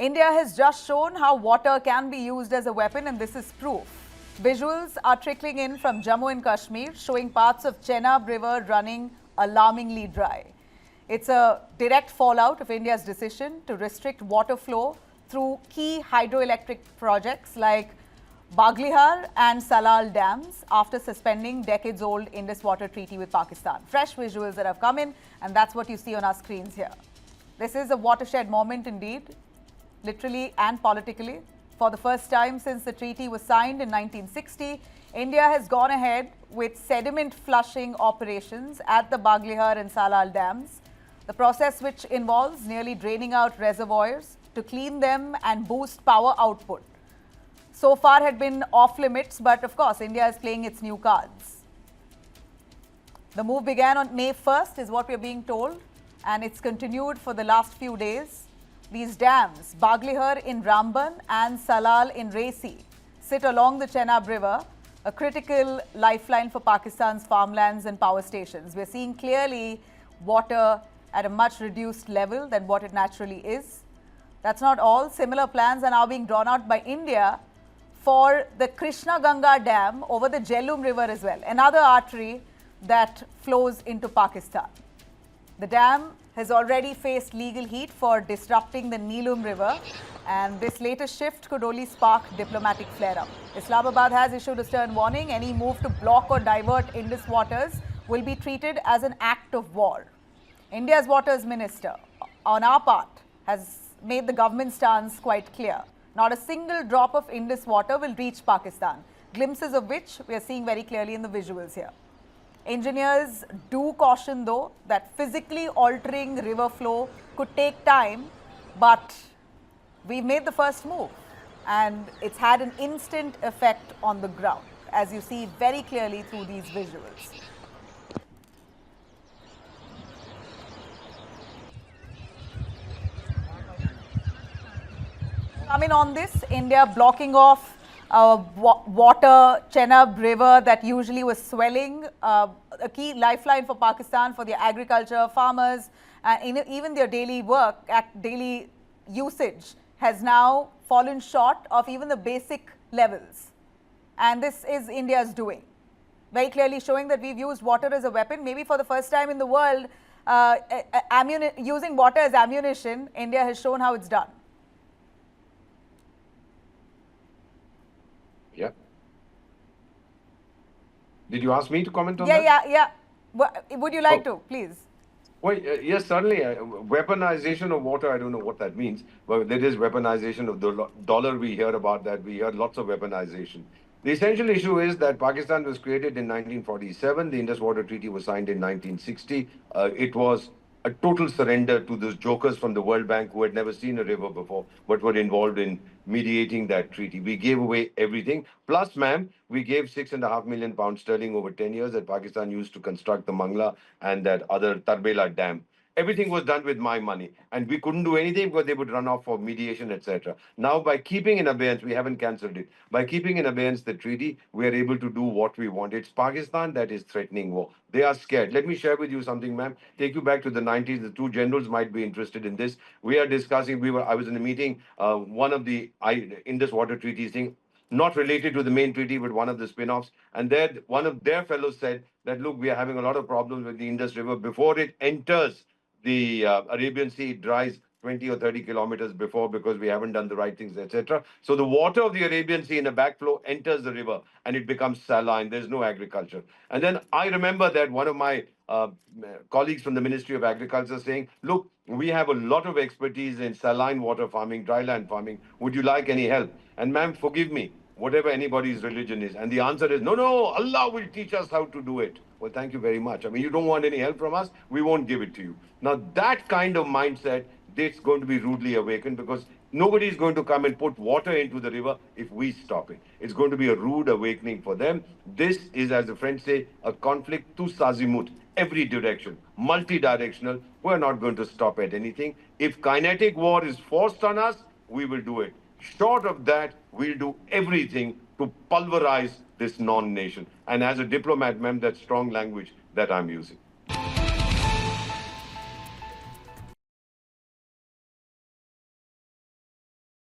India has just shown how water can be used as a weapon, and this is proof. Visuals are trickling in from Jammu and Kashmir, showing parts of Chenab river running alarmingly dry. It's a direct fallout of India's decision to restrict water flow through key hydroelectric projects like Baglihar and Salal dams after suspending decades-old Indus Waters Treaty with Pakistan. Fresh visuals that have come in, and that's what you see on our screens here. This is a watershed moment indeed, literally and politically. For the first time since the treaty was signed in 1960, India has gone ahead with sediment flushing operations at the Baglihar and Salal dams, the process which involves nearly draining out reservoirs to clean them and boost power output. So far had been off limits, but of course India is playing its new cards. The move began on May 1st is what we are being told, and it's continued for the last few days. These dams, Baglihar in Ramban and Salal in Raisi, sit along the Chenab River, a critical lifeline for Pakistan's farmlands and power stations. We're seeing clearly water at a much reduced level than what it naturally is. That's not all. Similar plans are now being drawn out by India for the Kishanganga dam over the Jhelum River as well, another artery that flows into Pakistan. The dam has already faced legal heat for disrupting the Neelum River, and this latest shift could only spark diplomatic flare-up. Islamabad has issued a stern warning. Any move to block or divert Indus waters will be treated as an act of war. India's Waters Minister, on our part, has made the government stance quite clear. Not a single drop of Indus water will reach Pakistan, glimpses of which we are seeing very clearly in the visuals here. Engineers do caution, though, that physically altering river flow could take time, but we've made the first move and it's had an instant effect on the ground, as you see very clearly through these visuals. Coming on this, India blocking off water, Chenab river that usually was swelling, a key lifeline for Pakistan, for their agriculture, farmers, even their daily work, daily usage has now fallen short of even the basic levels. And this is India's doing. Very clearly showing that we've used water as a weapon. Maybe for the first time in the world, using water as ammunition, India has shown how it's done. Yeah. Did you ask me to comment on that? Yeah. Would you like to, please? Well, yes, certainly. Weaponization of water, I don't know what that means, but there is weaponization of the dollar. We hear about that. We hear lots of weaponization. The essential issue is that Pakistan was created in 1947. The Indus Waters Treaty was signed in 1960. It was a total surrender to those jokers from the World Bank who had never seen a river before, but were involved in mediating that treaty. We gave away everything. Plus, ma'am, we gave £6.5 million sterling over 10 years that Pakistan used to construct the Mangla and that other Tarbela dam. Everything was done with my money, and we couldn't do anything because they would run off for mediation, etc. Now, by keeping in abeyance, we haven't cancelled it. By keeping in abeyance the treaty, we are able to do what we want. It's Pakistan that is threatening war. They are scared. Let me share with you something, ma'am. Take you back to the 90s. The two generals might be interested in this. We are discussing. I was in a meeting. One of the Indus Water Treaty thing, not related to the main treaty, but one of the spin-offs. And there, one of their fellows said that, look, we are having a lot of problems with the Indus River. Before it enters the Arabian Sea, it dries 20 or 30 kilometers before because we haven't done the right things, etc. So the water of the Arabian Sea in a backflow enters the river and it becomes saline. There's no agriculture. And then I remember that one of my colleagues from the Ministry of Agriculture saying, look, we have a lot of expertise in saline water farming, dryland farming. Would you like any help? And ma'am, forgive me, whatever anybody's religion is. And the answer is, no, Allah will teach us how to do it. Well, thank you very much. I mean, you don't want any help from us, we won't give it to you. Now, that kind of mindset, it's going to be rudely awakened because nobody is going to come and put water into the river if we stop it. It's going to be a rude awakening for them. This is, as the French say, a conflict tous azimuts, every direction, multi-directional. We're not going to stop at anything. If kinetic war is forced on us, we will do it. Short of that, we'll do everything to pulverize this non-nation. And as a diplomat, ma'am, that's strong language that I'm using.